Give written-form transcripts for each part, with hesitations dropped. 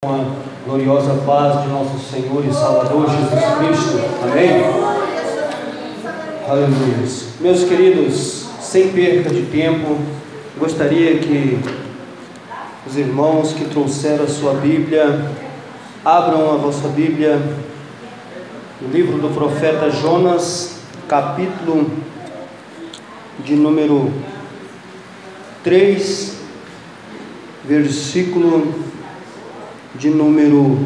Com a gloriosa paz de nosso Senhor e Salvador Jesus Cristo. Amém? Aleluia. Meus queridos, sem perca de tempo, gostaria que os irmãos que trouxeram a sua Bíblia, abram a vossa Bíblia no livro do profeta Jonas, capítulo de número 3, versículo de número,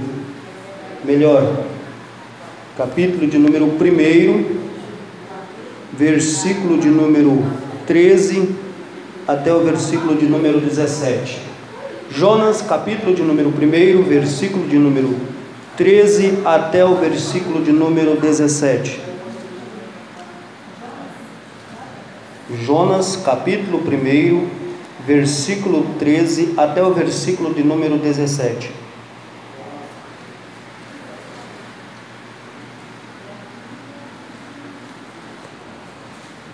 capítulo de número 1, versículo de número 13 até o versículo de número 17. Jonas, capítulo de número 1, versículo de número 13 até o versículo de número 17. Jonas, capítulo 1, versículo 13 até o versículo de número 17.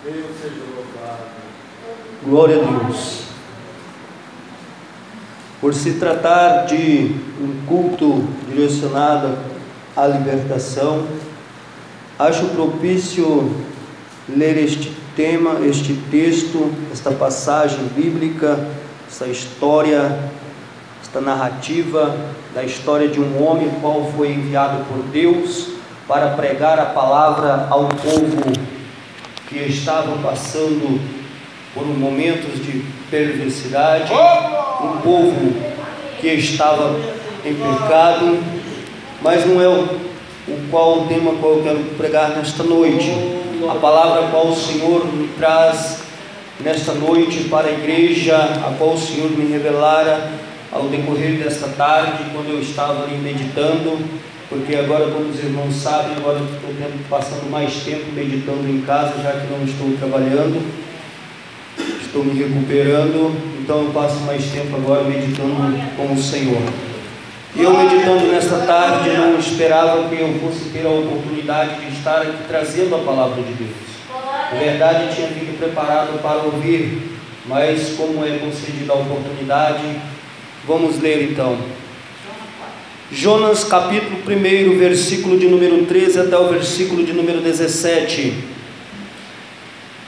Deus seja louvado. Glória a Deus. Por se tratar de um culto direcionado à libertação, acho propício ler este tema, este texto, esta passagem bíblica, essa história, esta narrativa da história de um homem qual foi enviado por Deus para pregar a palavra ao povo que estavam passando por momentos de perversidade, um povo que estava em pecado, mas não é o tema qual eu quero pregar nesta noite. A palavra qual o Senhor me traz nesta noite para a igreja, a qual o Senhor me revelara ao decorrer desta tarde, quando eu estava ali meditando, porque agora, como os irmãos sabem, agora estou passando mais tempo meditando em casa, já que não estou trabalhando, estou me recuperando, então eu passo mais tempo agora meditando com o Senhor. E eu meditando nesta tarde, não esperava que eu fosse ter a oportunidade de estar aqui trazendo a palavra de Deus. Na verdade, eu tinha vindo preparado para ouvir, mas como é concedida a oportunidade, vamos ler então. Jonas, capítulo 1, versículo de número 13 até o versículo de número 17.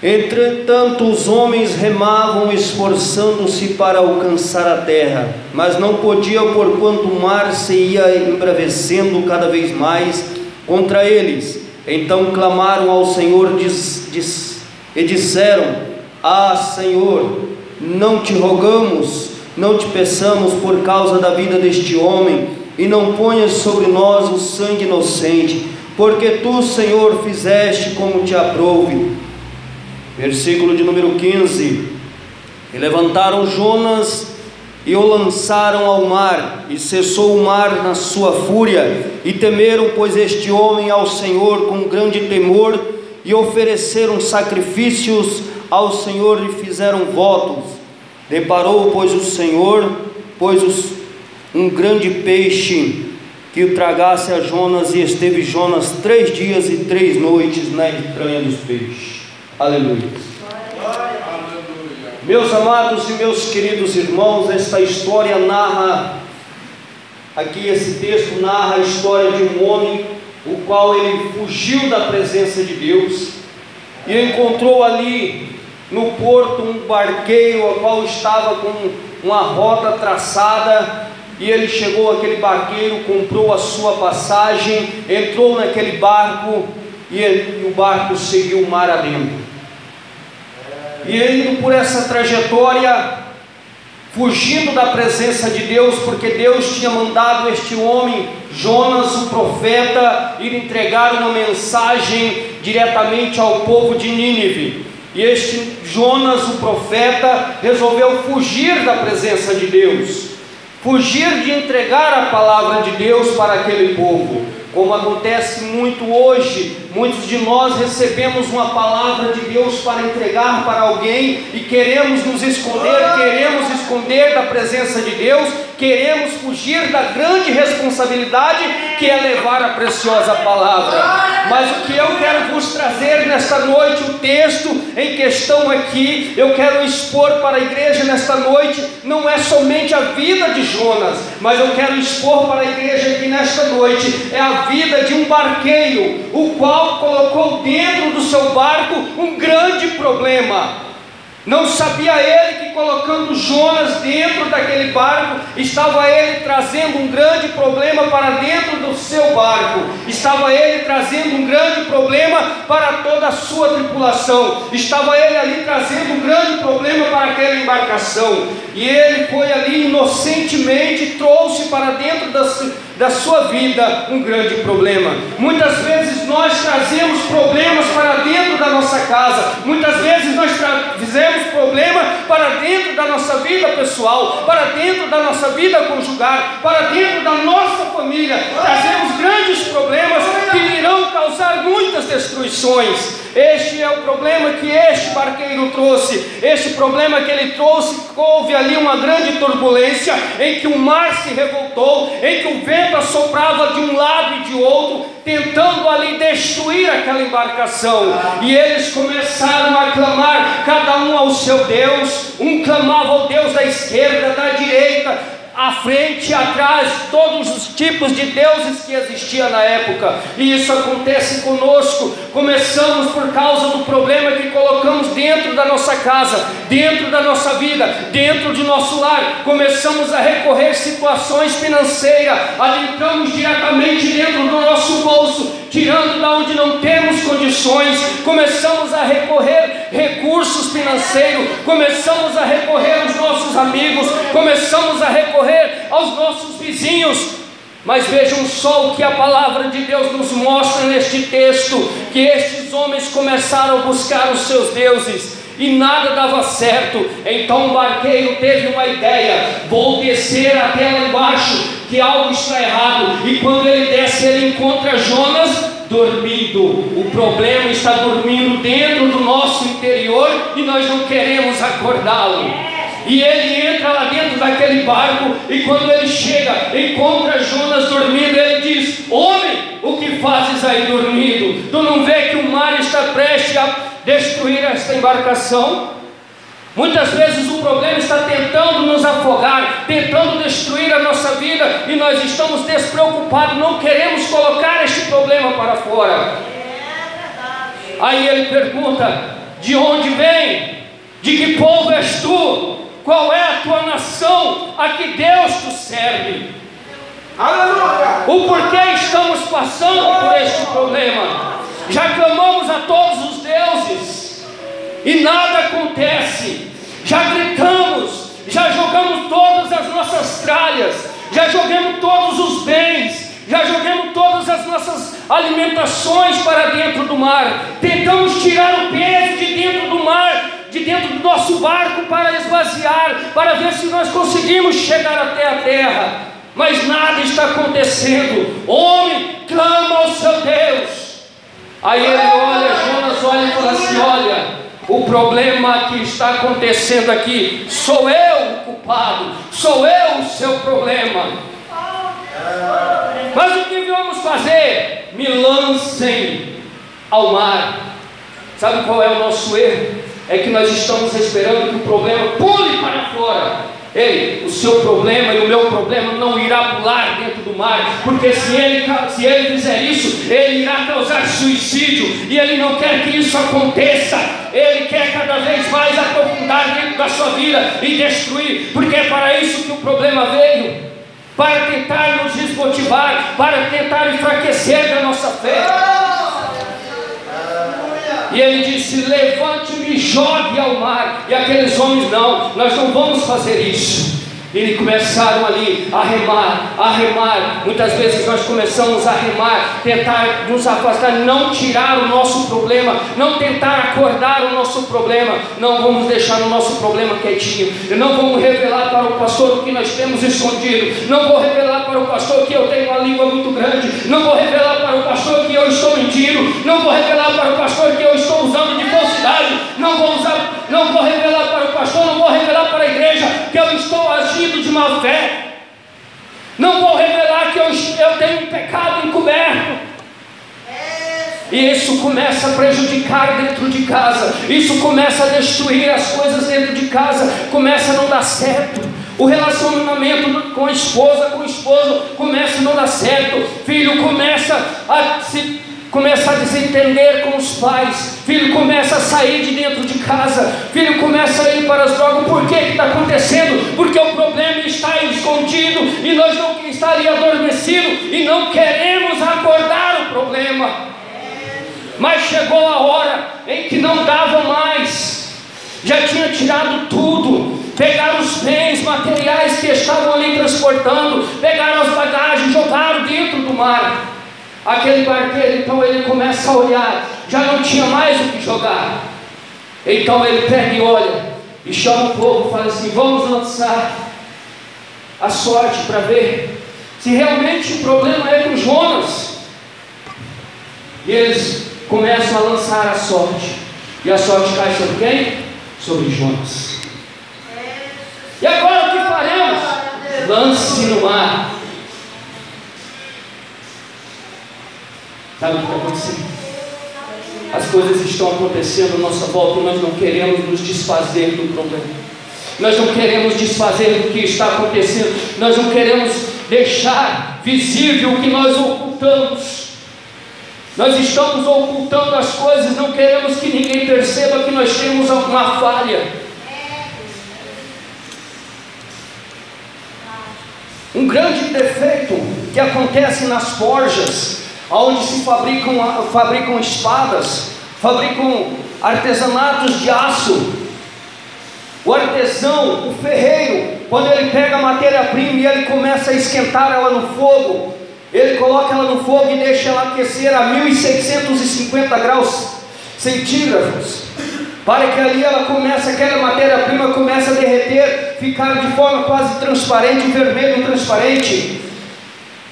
Entretanto, os homens remavam, esforçando-se para alcançar a terra, mas não podiam, porquanto o mar se ia embravecendo cada vez mais contra eles. Então clamaram ao Senhor e disseram: Ah, Senhor, não te rogamos, não te peçamos por causa da vida deste homem, e não ponhas sobre nós o sangue inocente, porque tu, Senhor, fizeste como te aprouve. Versículo de número 15. E levantaram Jonas e o lançaram ao mar, e cessou o mar na sua fúria, e temeram, pois, este homem ao Senhor com grande temor, e ofereceram sacrifícios ao Senhor e fizeram votos. Deparou, pois, o Senhor, um grande peixe que o tragasse a Jonas, e esteve Jonas 3 dias e 3 noites na entranha dos peixes. Aleluia. Meus amados e meus queridos irmãos, esta história narra, aqui esse texto narra a história de um homem, o qual ele fugiu da presença de Deus, e encontrou ali no porto um barqueiro, o qual estava com uma rota traçada, e ele chegou àquele barqueiro, comprou a sua passagem, entrou naquele barco, e o barco seguiu o mar adentro. E ele indo por essa trajetória, fugindo da presença de Deus, porque Deus tinha mandado este homem, Jonas, o profeta, ir entregar uma mensagem diretamente ao povo de Nínive. E este Jonas, o profeta, resolveu fugir da presença de Deus, fugir de entregar a palavra de Deus para aquele povo, como acontece muito hoje muitos de nós recebemos uma palavra de Deus para entregar para alguém e queremos nos esconder, queremos esconder da presença de Deus, queremos fugir da grande responsabilidade que é levar a preciosa palavra. Mas o que eu quero vos trazer nesta noite, o texto em questão aqui, eu quero expor para a igreja nesta noite, não é somente a vida de Jonas, mas eu quero expor para a igreja aqui nesta noite, é a vida de um barqueiro, o qual colocou dentro do seu barco um grande problema. Não sabia ele que colocando Jonas dentro daquele barco, estava ele trazendo um grande problema para dentro do seu barco, estava ele trazendo um grande problema para toda a sua tripulação, estava ele ali trazendo um grande problema para aquela embarcação, e ele foi ali inocentemente, trouxe para dentro da sua vida um grande problema. Muitas vezes nós trazemos problemas para dentro da nossa casa, muitas vezes nós fizemos problema para dentro da nossa vida pessoal, para dentro da nossa vida conjugal, para dentro da nossa família, trazemos grandes problemas que irão causar muitas destruições. Este é o problema que este barqueiro trouxe, este problema que ele trouxe, houve ali uma grande turbulência, em que o mar se revoltou, em que o vento assoprava de um lado e de outro, tentando ali destruir aquela embarcação, e eles começaram a clamar, cada um ao seu Deus, um clamava ao Deus da esquerda, da direita, à frente e atrás, todos os tipos de deuses que existiam na época, e isso acontece conosco. Começamos por causa do problema que colocamos dentro da nossa casa, dentro da nossa vida, dentro de nosso lar, começamos a recorrer situações financeiras, adentramos diretamente dentro do nosso bolso, tirando da onde não temos condições, começamos a recorrer recursos financeiros, começamos a recorrer aos nossos amigos, começamos a recorrer aos nossos vizinhos. Mas vejam só o que a palavra de Deus nos mostra neste texto, que estes homens começaram a buscar os seus deuses e nada dava certo. Então o barqueiro teve uma ideia: vou descer até lá embaixo, que algo está errado. E quando ele desce, ele encontra Jonas dormindo. O problema está dormindo dentro do nosso interior e nós não queremos acordá-lo. E ele entra lá dentro daquele barco, e quando ele chega, encontra Jonas dormindo, ele diz: homem, o que fazes aí dormindo? Tu não vê que o mar está prestes a destruir esta embarcação? Muitas vezes o problema está tentando nos afogar, tentando destruir a nossa vida, e nós estamos despreocupados, não queremos colocar este problema para fora. Aí ele pergunta: de onde vem? De que povo és tu? Qual é a tua nação? A que Deus tu serve? Aleluia! O porquê estamos passando por este problema? Já clamamos a todos os deuses e nada acontece. Já gritamos, já jogamos todas as nossas tralhas, já jogamos todos os bens, já jogamos todas as nossas alimentações para dentro do mar, tentamos tirar o peso de dentro do mar, de dentro do nosso barco, para esvaziar, para ver se nós conseguimos chegar até a terra, mas nada está acontecendo. Homem, clama ao seu Deus. Aí ele olha, Jonas olha e fala assim: olha, o problema que está acontecendo aqui, sou eu o culpado, sou eu o seu problema. Mas o que vamos fazer? Me lancem ao mar. Sabe qual é o nosso erro? É que nós estamos esperando que o problema pule para fora. Ei, o seu problema e o meu problema não irá pular dentro do mar, porque se ele fizer isso, ele irá causar suicídio, e ele não quer que isso aconteça. Ele quer cada vez mais aprofundar dentro da sua vida e destruir, porque é para isso que o problema veio, para tentar nos desmotivar, para tentar enfraquecer da nossa fé. E ele disse: levante-me e jogue ao mar. E aqueles homens: não, nós não vamos fazer isso. E começaram ali a remar, a remar. Muitas vezes nós começamos a remar, tentar nos afastar, não tirar o nosso problema, não tentar acordar o nosso problema. Não vamos deixar o nosso problema quietinho. Não vamos revelar para o pastor o que nós temos escondido. Não vou revelar para o pastor que eu tenho uma língua muito grande. Não vou revelar para o pastor que eu estou mentindo. filho, não vou revelar para o pastor que eu estou usando de falsidade, não vou revelar para o pastor, não vou revelar para a igreja que eu estou agindo de má fé, não vou revelar que eu tenho um pecado encoberto. E isso começa a prejudicar dentro de casa, isso começa a destruir as coisas dentro de casa, começa a não dar certo. O relacionamento com a esposa, com o esposo, começa a não dar certo. Filho começa a desentender com os pais. Filho começa a sair de dentro de casa. Filho começa a ir para as drogas. Por que está acontecendo? Porque o problema está escondido e nós não está ali adormecido e não queremos acordar o problema. Mas chegou a hora em que não dava mais. Já tinha tirado tudo. Pegaram os bens materiais que estavam ali transportando, pegaram as bagagens, jogaram dentro do mar. Aquele barqueiro, então ele começa a olhar, já não tinha mais o que jogar. Então ele pega e olha, e chama o povo, fala assim: vamos lançar a sorte para ver se realmente o problema é com Jonas. E eles começam a lançar a sorte, e a sorte cai sobre quem? Sobre Jonas. E agora o que faremos? Lance no mar. Sabe o que está acontecendo? As coisas estão acontecendo à nossa volta e nós não queremos nos desfazer do problema. Nós não queremos desfazer do que está acontecendo. Nós não queremos deixar visível o que nós ocultamos. Nós estamos ocultando as coisas, não queremos que ninguém perceba que nós temos alguma falha. Um grande defeito que acontece nas forjas, onde se fabricam espadas, fabricam artesanatos de aço. O artesão, o ferreiro, quando ele pega a matéria-prima e ele começa a esquentar ela no fogo, ele coloca ela no fogo e deixa ela aquecer a 1650 graus centígrados, para que ali aquela matéria-prima começa a derreter, ficar de forma quase transparente, vermelho transparente.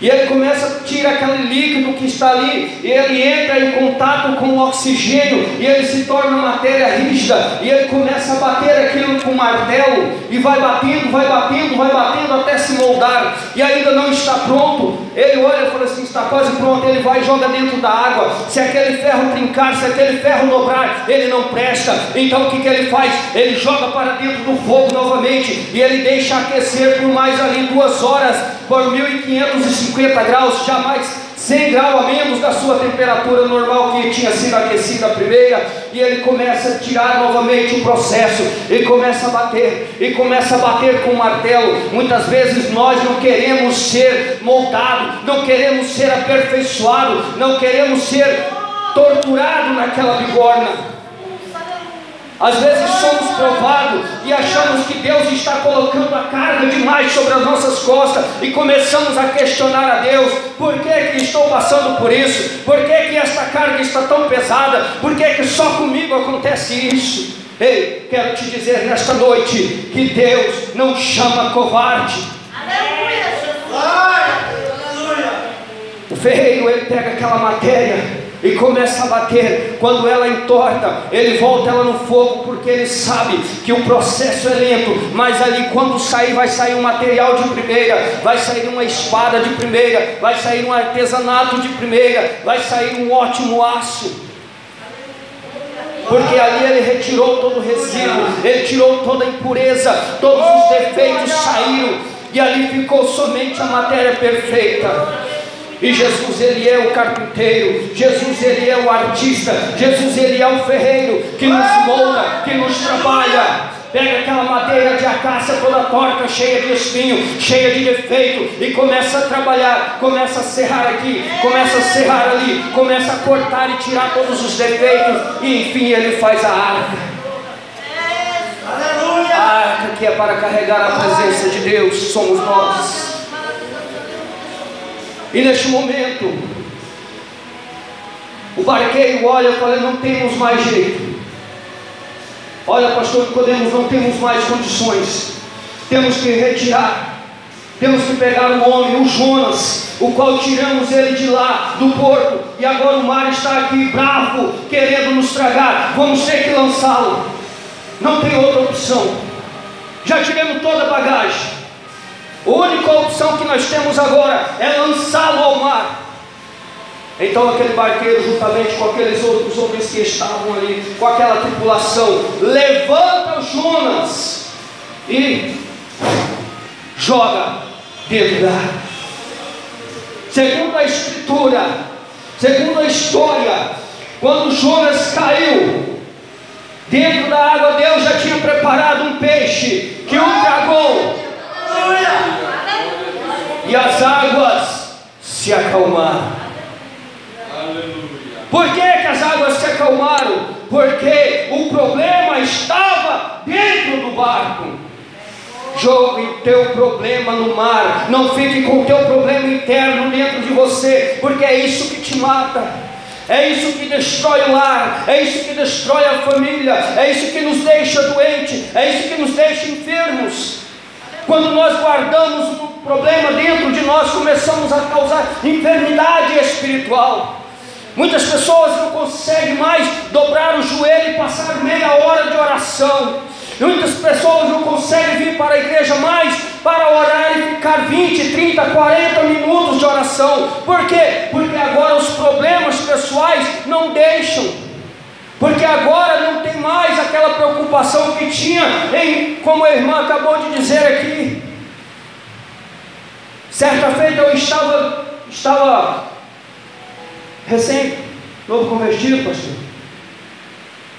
E ele começa a tirar aquele líquido que está ali, e ele entra em contato com o oxigênio, e ele se torna matéria rígida, e ele começa a bater aquilo com um martelo, e vai batendo, vai batendo, vai batendo até se moldar, e ainda não está pronto. Ele olha e fala assim: está quase pronto. Ele vai e joga dentro da água. Se aquele ferro trincar, se aquele ferro dobrar, ele não presta. Então o que ele faz? Ele joga para dentro do fogo novamente, e ele deixa aquecer por mais ali 2 horas, por 1550 graus, jamais 100 graus a menos da sua temperatura normal que tinha sido aquecida a primeira. E ele começa a tirar novamente o processo, e começa a bater com o martelo. Muitas vezes nós não queremos ser moldados, não queremos ser aperfeiçoados, não queremos ser torturados naquela bigorna. Às vezes somos provados e achamos que Deus está colocando a carga demais sobre as nossas costas, e começamos a questionar a Deus: por que estou passando por isso? Por que esta carga está tão pesada? Por que só comigo acontece isso? Ei, quero te dizer nesta noite que Deus não chama covarde. O ferreiro, ele pega aquela matéria e começa a bater. Quando ela entorta, ele volta ela no fogo, porque ele sabe que o processo é lento, mas ali quando sair, vai sair um material de primeira, vai sair uma espada de primeira, vai sair um artesanato de primeira, vai sair um ótimo aço, porque ali ele retirou todo o resíduo, ele tirou toda a impureza, todos os defeitos saíram, e ali ficou somente a matéria perfeita. E Jesus, ele é o carpinteiro, Jesus, ele é o artista, Jesus, ele é o ferreiro que nos molda, que nos trabalha. Pega aquela madeira de acácia toda torta, cheia de espinho, cheia de defeito, e começa a trabalhar, começa a serrar aqui, começa a serrar ali, começa a cortar e tirar todos os defeitos, e enfim ele faz a arca. A arca que é para carregar a presença de Deus somos nós. E neste momento, o barqueiro olha e fala: não temos mais jeito. Olha, pastor Nicodemos, não temos mais condições. Temos que retirar. Temos que pegar o homem, o Jonas, o qual tiramos ele de lá, do porto, e agora o mar está aqui bravo, querendo nos tragar, vamos ter que lançá-lo, não tem outra opção, já tiramos toda a bagagem, a única opção que nós temos agora é lançá-lo ao mar. Então aquele barqueiro, juntamente com aqueles outros homens que estavam ali, com aquela tripulação, levanta o Jonas e joga dentro da água. Segundo a escritura, segundo a história, quando Jonas caiu dentro da água, Deus já tinha preparado um peixe que o tragou, e as águas se acalmaram. Por que as águas se acalmaram? Porque o problema estava dentro do barco. Jogue o teu problema no mar, não fique com o teu problema interno dentro de você, porque é isso que te mata, é isso que destrói o lar, é isso que destrói a família, é isso que nos deixa doentes, é isso que nos deixa enfermos. Quando nós guardamos um problema dentro de nós, começamos a causar enfermidade espiritual. Muitas pessoas não conseguem mais dobrar o joelho e passar meia hora de oração. Muitas pessoas não conseguem vir para a igreja mais para orar e ficar 20, 30, 40 minutos de oração. Por quê? Porque agora os problemas pessoais não deixam. Porque agora não tem mais aquela preocupação que tinha como a irmã acabou de dizer aqui. Certa feita eu estava recém novo convertido, pastor.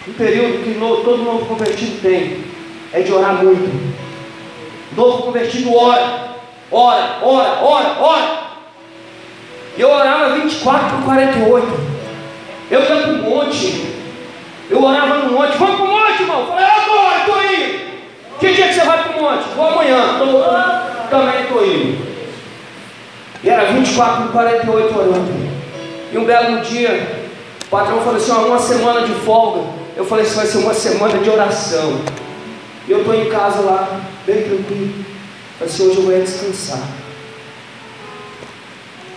Um período que todo novo convertido tem é de orar muito. Novo convertido ora. Eu orava 24 por 48. Eu ia para o monte. Eu orava no monte. Vamos para o monte, irmão. Eu falei, agora estou indo. Que dia que você vai para o monte? Vou amanhã. Também estou indo. E era 24 por 48 orando. E um belo dia, o patrão falou assim, uma semana de folga. Eu falei, isso vai ser uma semana de oração. E eu estou em casa lá, bem tranquilo. Eu falei assim, hoje eu vou descansar.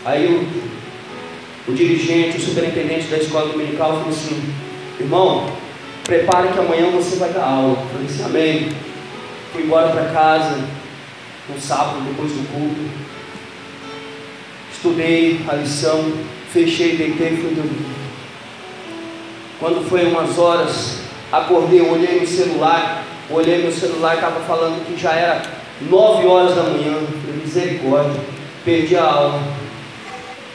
Aí o dirigente, o superintendente da escola dominical falou assim, irmão, prepare que amanhã você vai dar aula. Eu falei assim, amém. Fui embora para casa, no sábado, depois do culto. Estudei a lição, fechei, deitei e fui dormir. Quando foi umas horas, acordei, olhei meu celular, estava falando que já era 9 horas da manhã. Misericórdia, perdi a aula.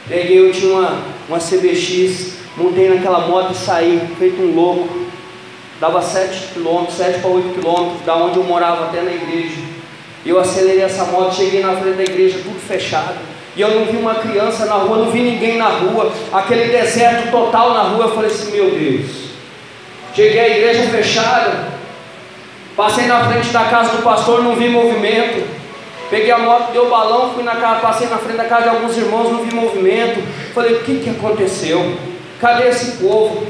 Peguei, eu tinha uma CBX, montei naquela moto e saí, feito um louco. Dava 7 para 8 quilômetros, da onde eu morava até na igreja. Eu acelerei essa moto, cheguei na frente da igreja, tudo fechado. E eu não vi uma criança na rua, não vi ninguém na rua, aquele deserto total na rua. Eu falei assim, meu Deus. Cheguei à igreja fechada, passei na frente da casa do pastor, não vi movimento. Peguei a moto, dei o balão, fui na casa, passei na frente da casa de alguns irmãos, não vi movimento. Falei, o que aconteceu? Cadê esse povo?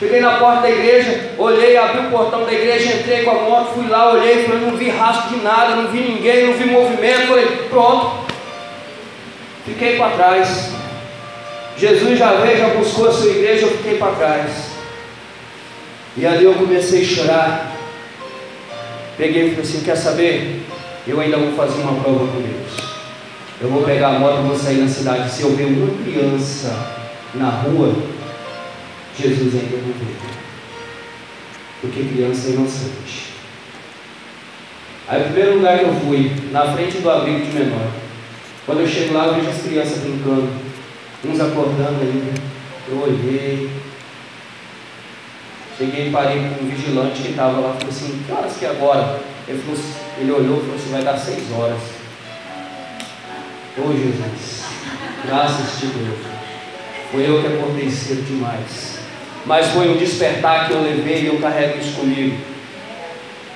Cheguei na porta da igreja, olhei, abri o portão da igreja, entrei com a moto, fui lá, olhei, falei, não vi rastro de nada, não vi ninguém, não vi movimento. Falei, pronto. Fiquei para trás. Jesus já veio, já buscou a sua igreja, eu fiquei para trás. E ali eu comecei a chorar. Peguei e falei assim, quer saber? Eu ainda vou fazer uma prova com Deus. Eu vou pegar a moto e vou sair na cidade. Se eu ver uma criança na rua, Jesus ainda não vê. Porque criança é inocente. Aí o primeiro lugar que eu fui, na frente do abrigo de menor. Quando eu chego lá, eu vejo as crianças brincando, uns acordando ainda. Eu olhei, cheguei e parei com um vigilante que estava lá. Falei assim, que horas que é agora? Ele olhou e falou assim, vai dar 6 horas. Ô Jesus, graças te dou. Foi eu que acordei cedo demais. Mas foi um despertar que eu levei e eu carrego isso comigo.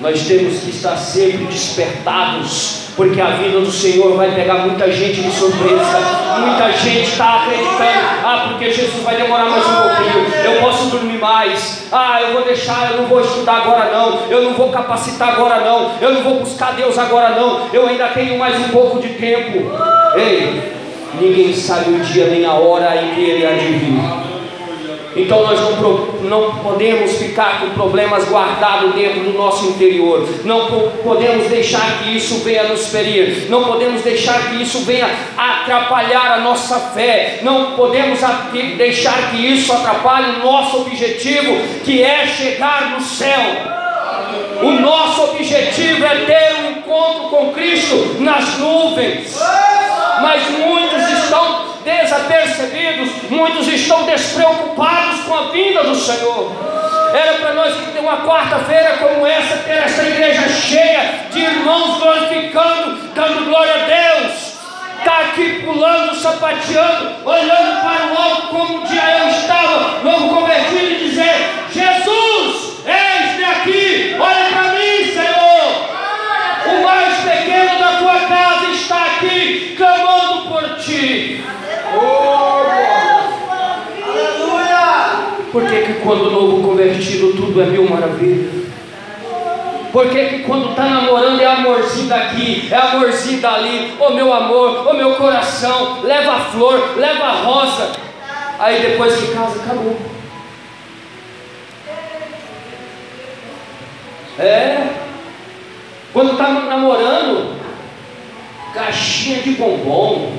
Nós temos que estar sempre despertados, porque a vida do Senhor vai pegar muita gente de surpresa. Muita gente está acreditando, porque Jesus vai demorar mais um pouquinho, eu posso dormir mais, eu vou deixar, eu não vou estudar agora não, eu não vou capacitar agora não, eu não vou buscar Deus agora não, eu ainda tenho mais um pouco de tempo. Ei, ninguém sabe o dia nem a hora em que Ele há de vir. Então nós não podemos ficar com problemas guardados dentro do nosso interior. Não podemos deixar que isso venha nos ferir. Não podemos deixar que isso venha atrapalhar a nossa fé. Não podemos deixar que isso atrapalhe o nosso objetivo, que é chegar no céu. O nosso objetivo é ter um encontro com Cristo nas nuvens. Mas muitos estão desapercebidos, muitos estão despreocupados com a vinda do Senhor. Era para nós ter uma quarta-feira como essa, ter essa igreja cheia de irmãos glorificando, dando glória a Deus. Está aqui pulando, sapateando, olhando para o alto como um dia eu estava, novo convertido, e dizer: Jesus, eis-me aqui, olha para mim, Senhor. O mais pequeno da tua casa está aqui, clamando por ti. Por que quando novo convertido tudo é mil maravilhas? Por que quando está namorando é amorzinho daqui, é amorzinho dali? Ô meu amor, ô meu coração, leva a flor, leva a rosa. Aí depois que casa, acabou. Quando está namorando, caixinha de bombom,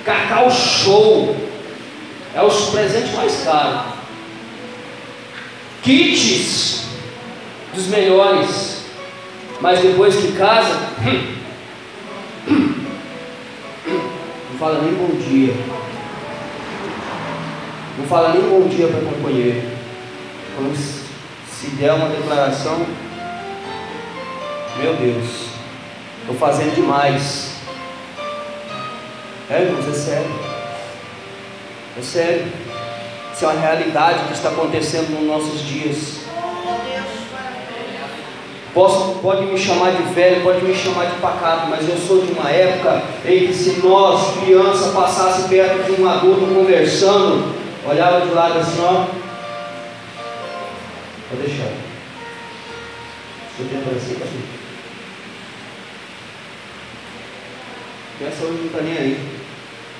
Cacau Show, é os presentes mais caros, kits dos melhores, mas depois que casa, não fala nem bom dia, não fala nem bom dia para o companheiro. Quando se der uma declaração, meu Deus, estou fazendo demais. Irmãos, é sério. É sério. Isso é uma realidade que está acontecendo nos nossos dias. Pode me chamar de velho, pode me chamar de pacato, mas eu sou de uma época em que, se nós, criança, passasse perto de um adulto conversando, olhava de lado assim, ó, vou deixar. Estou tentando assim, tá aqui. Criança hoje não está nem aí.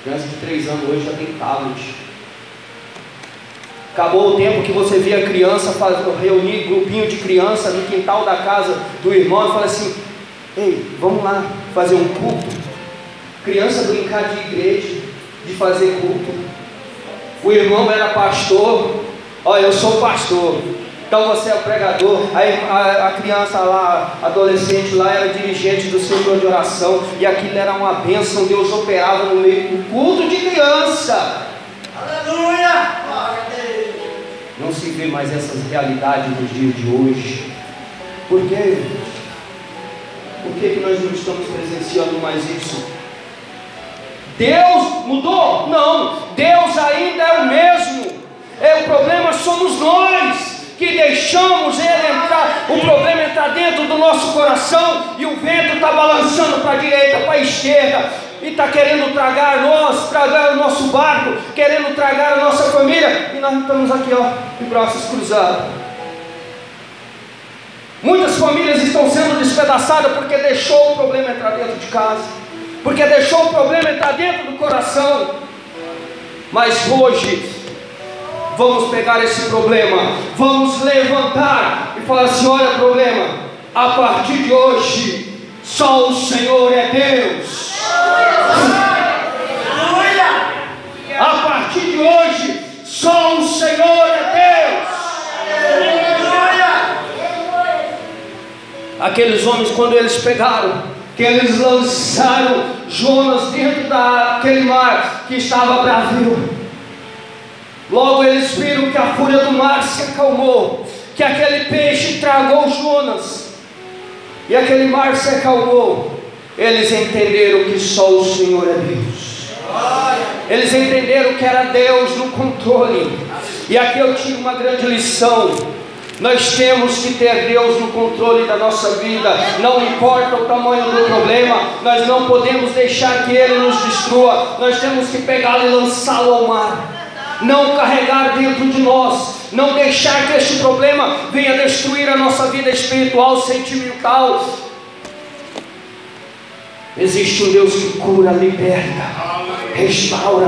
Criança de 3 anos hoje já tem tablet. Acabou o tempo que você via criança reunir grupinho de criança no quintal da casa do irmão e falar assim: ei, vamos lá fazer um culto. Criança brincar de igreja, de fazer culto. O irmão era pastor. Olha, eu sou pastor, então você é o pregador. Aí a criança lá, adolescente lá, era dirigente do círculo de oração, e aquilo era uma bênção. Deus operava no meio do culto de criança. Aleluia! Não se vê mais essas realidades nos dias de hoje. Por quê? Por que nós não estamos presenciando mais isso? Deus mudou? Não, Deus ainda é o mesmo. O problema somos nós que deixamos ele entrar. O problema é entrar dentro do nosso coração, e o vento está balançando para a direita, para a esquerda, e está querendo tragar o nosso barco, querendo tragar a nossa família, e nós estamos aqui, ó, de braços cruzados. Muitas famílias estão sendo despedaçadas porque deixou o problema entrar dentro de casa, porque deixou o problema entrar dentro do coração. Mas hoje vamos pegar esse problema, vamos levantar e falar assim: olha, problema, a partir de hoje só o Senhor é Deus. A partir de hoje só o Senhor é Deus. Aqueles homens, quando eles pegaram, que eles lançaram Jonas dentro daquele mar que estava bravio, logo eles viram que a fúria do mar se acalmou, que aquele peixe tragou Jonas, e aquele mar se acalmou. Eles entenderam que só o Senhor é Deus. Eles entenderam que era Deus no controle. E aqui eu tiro uma grande lição: nós temos que ter Deus no controle da nossa vida. Não importa o tamanho do problema, nós não podemos deixar que ele nos destrua. Nós temos que pegá-lo e lançá-lo ao mar, não carregar dentro de nós, não deixar que este problema venha destruir a nossa vida espiritual, sentimental. Existe um Deus que cura, liberta, restaura.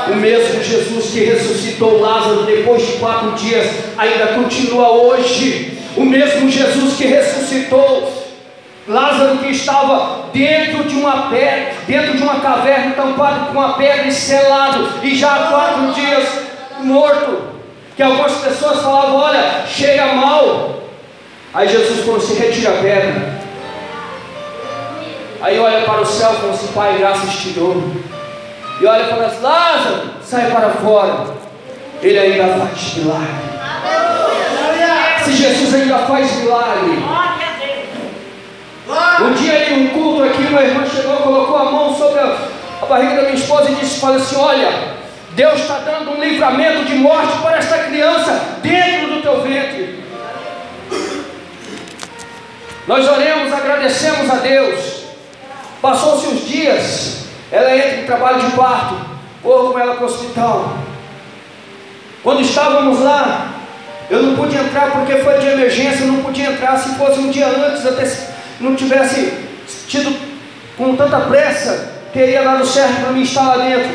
O mesmo Jesus que ressuscitou Lázaro depois de 4 dias ainda continua hoje. O mesmo Jesus que ressuscitou Lázaro, que estava dentro de uma pedra, dentro de uma caverna, tampado com uma pedra e selado, e já há 4 dias morto, que algumas pessoas falavam: olha, cheira mal. Aí Jesus falou assim: retira a pedra. Aí olha para o céu e fala assim: Pai, graças te dou. E olha e fala assim: Lázaro, sai para fora. Ele ainda faz milagre. Se Jesus ainda faz milagre. Um dia em um culto aqui, uma irmã chegou, colocou a mão sobre a barriga da minha esposa e disse, fala assim: olha, Deus está dando um livramento de morte para esta criança dentro do teu ventre. Nós oremos, agradecemos a Deus. Passou-se os dias, ela entra em trabalho de parto, vou com ela para o hospital. Quando estávamos lá, eu não pude entrar porque foi de emergência, eu não podia entrar. Se fosse um dia antes, até não tivesse tido com tanta pressa, teria dado certo para mim estar lá dentro.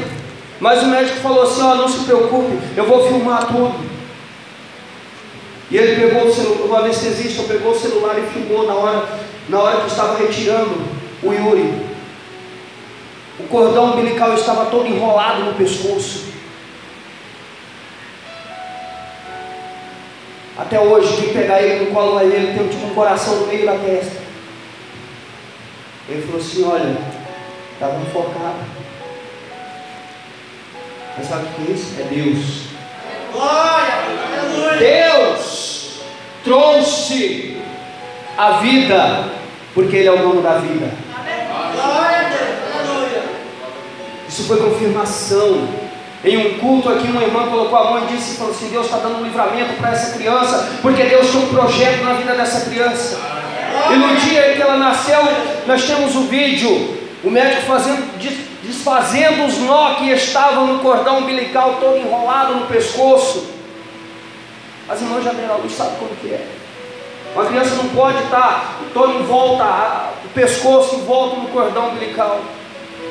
Mas o médico falou assim: ó, não se preocupe, eu vou filmar tudo. E ele pegou o celular, o anestesista pegou o celular e filmou na hora que estava retirando o Yuri. O cordão umbilical estava todo enrolado no pescoço. Até hoje, quem pegar ele no colo, ele tem tipo um coração no meio da testa. Ele falou assim: olha, estava enfocado. Mas sabe o que é isso? É Deus. Deus trouxe a vida, porque Ele é o dono da vida. Isso foi confirmação. Em um culto aqui, uma irmã colocou a mão e disse, falou assim: Deus está dando um livramento para essa criança, porque Deus tem um projeto na vida dessa criança. E no dia em que ela nasceu, nós temos o vídeo, o médico desfazendo os nós que estavam no cordão umbilical, todo enrolado no pescoço. As irmãs já deram a luz, sabem como que é. Uma criança não pode estar toda em volta, o pescoço em volta no cordão umbilical.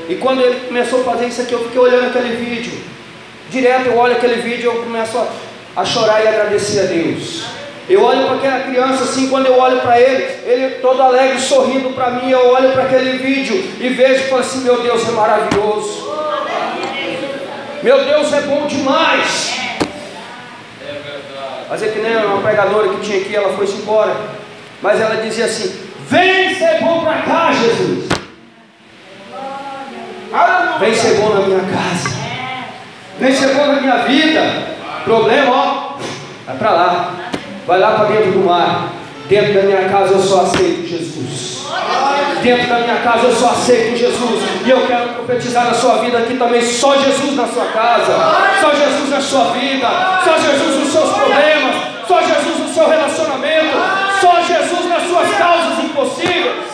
E quando ele começou a fazer isso aqui, eu fiquei olhando aquele vídeo. Direto eu olho aquele vídeo e eu começo a chorar e agradecer a Deus. Eu olho para aquela criança assim, quando eu olho para ele todo alegre, sorrindo para mim. Eu olho para aquele vídeo e vejo e falo assim: meu Deus é maravilhoso. Meu Deus é bom demais. Mas é que nem uma pregadora que tinha aqui, ela foi-se embora. Mas ela dizia assim: vem ser bom para cá, Jesus. Vem ser bom na minha casa. Vem ser bom na minha vida. Problema, ó, vai para lá. Vai lá para dentro do mar. Dentro da minha casa eu só aceito Jesus. Dentro da minha casa eu só aceito Jesus. E eu quero profetizar na sua vida aqui também: só Jesus na sua casa, só Jesus na sua vida, só Jesus nos seus problemas, só Jesus no seu relacionamento, só Jesus nas suas causas impossíveis.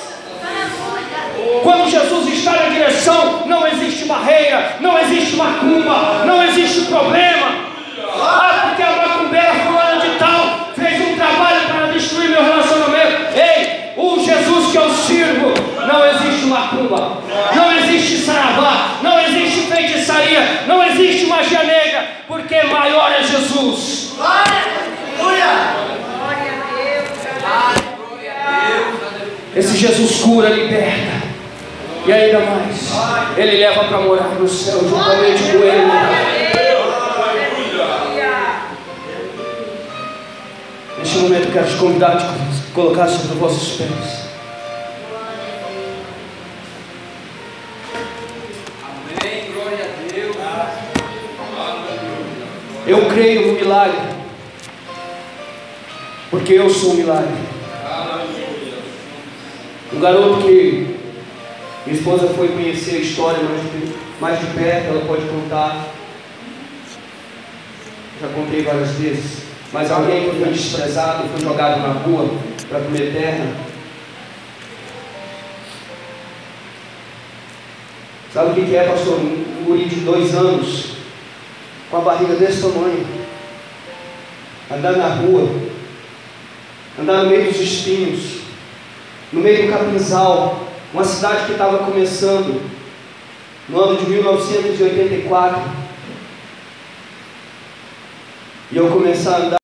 Quando Jesus está na direção, não existe barreira, não existe macumba, não existe problema. Ah, porque a macumbeira fulana de tal fez um trabalho para destruir meu relacionamento. Ei, o Jesus que eu sirvo, não existe macumba, não existe saravá, não existe feitiçaria, não existe magia negra, porque maior é Jesus. Esse Jesus cura, liberta. E ainda mais, Ele leva para morar no céu juntamente com Ele. Neste momento eu quero te convidar a te colocar sobre os vossos pés. Amém, glória a Deus. Eu creio no milagre, porque eu sou um milagre. Um garoto que minha esposa foi conhecer a história mais de perto, ela pode contar. Já contei várias vezes. Mas alguém que foi desprezado, foi jogado na rua para comer terra. Sabe o que é, pastor? Um guri de 2 anos, com a barriga desse tamanho, andar na rua, andar no meio dos espinhos, no meio do capinzal, uma cidade que estava começando, no ano de 1984, e eu comecei a andar